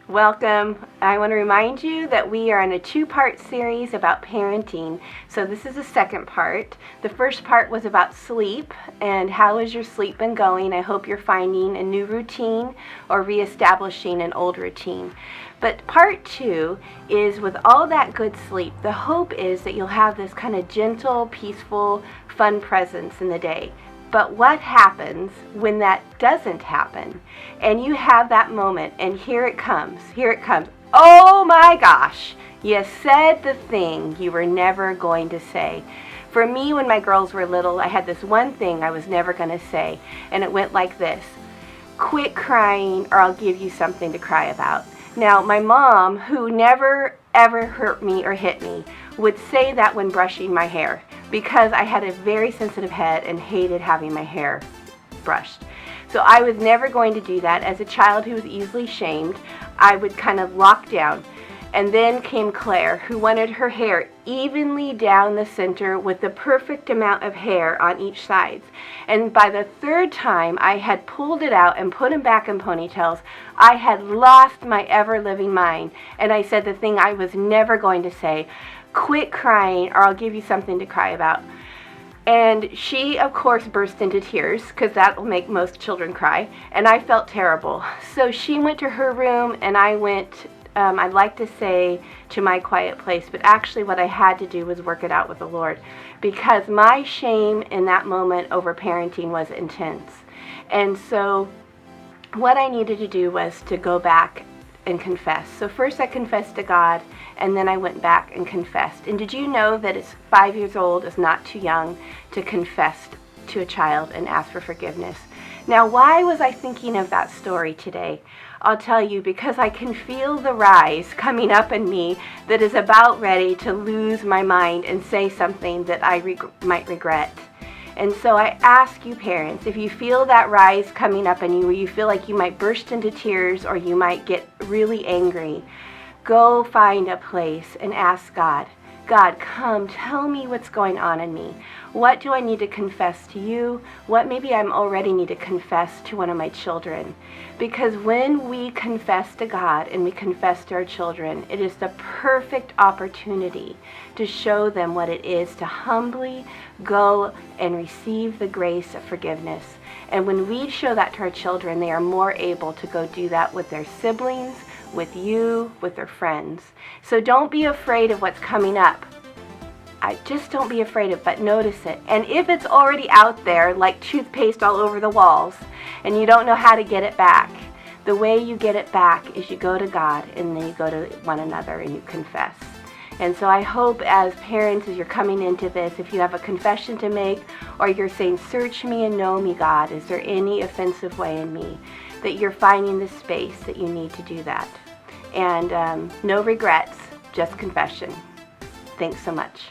Welcome. I want to remind you that we are in a two-part series about parenting. So this is the second part. The first part was about sleep and how has your sleep been going. I hope you're finding a new routine or reestablishing an old routine. But part two is with all that good sleep, the hope is that you'll have this kind of gentle, peaceful, fun presence in the day. But what happens when that doesn't happen and you have that moment and here it comes, oh my gosh, you said the thing you were never going to say. For me, when my girls were little, I had this one thing I was never going to say, and it went like this: quit crying or I'll give you something to cry about. Now, my mom, who never ever hurt me or hit me, would say that when brushing my hair, because I had a very sensitive head and hated having my hair brushed. So I was never going to do that. As a child who was easily shamed, I would kind of lock down. And then came Claire, who wanted her hair evenly down the center with the perfect amount of hair on each side. And by the third time I had pulled it out and put them back in ponytails, I had lost my ever-living mind. And I said the thing I was never going to say: quit crying or I'll give you something to cry about. And she, of course, burst into tears, because that will make most children cry, and I felt terrible. So she went to her room and I went, I'd like to say, to my quiet place, but actually what I had to do was work it out with the Lord, because my shame in that moment over parenting was intense. And so what I needed to do was to go back and confess. So first I confessed to God, and then I went back and confessed. And did you know that it's 5 years old is not too young to confess to a child and ask for forgiveness? Now, why was I thinking of that story today? I'll tell you, because I can feel the rise coming up in me that is about ready to lose my mind and say something that I might regret. And so I ask you parents, if you feel that rise coming up in you, where you feel like you might burst into tears or you might get really angry, go find a place and ask God, God, come, tell me what's going on in me. What do I need to confess to you? What maybe I'm already need to confess to one of my children? Because when we confess to God and we confess to our children, it is the perfect opportunity to show them what it is to humbly go and receive the grace of forgiveness. And when we show that to our children, they are more able to go do that with their siblings, with you, with their friends. So don't be afraid of what's coming up. Just don't be afraid of it, but notice it. And if it's already out there, like toothpaste all over the walls, and you don't know how to get it back, the way you get it back is you go to God, and then you go to one another and you confess. And so I hope as parents, as you're coming into this, if you have a confession to make, or you're saying, search me and know me, God, is there any offensive way in me, that you're finding the space that you need to do that. And no regrets, just confession. Thanks so much.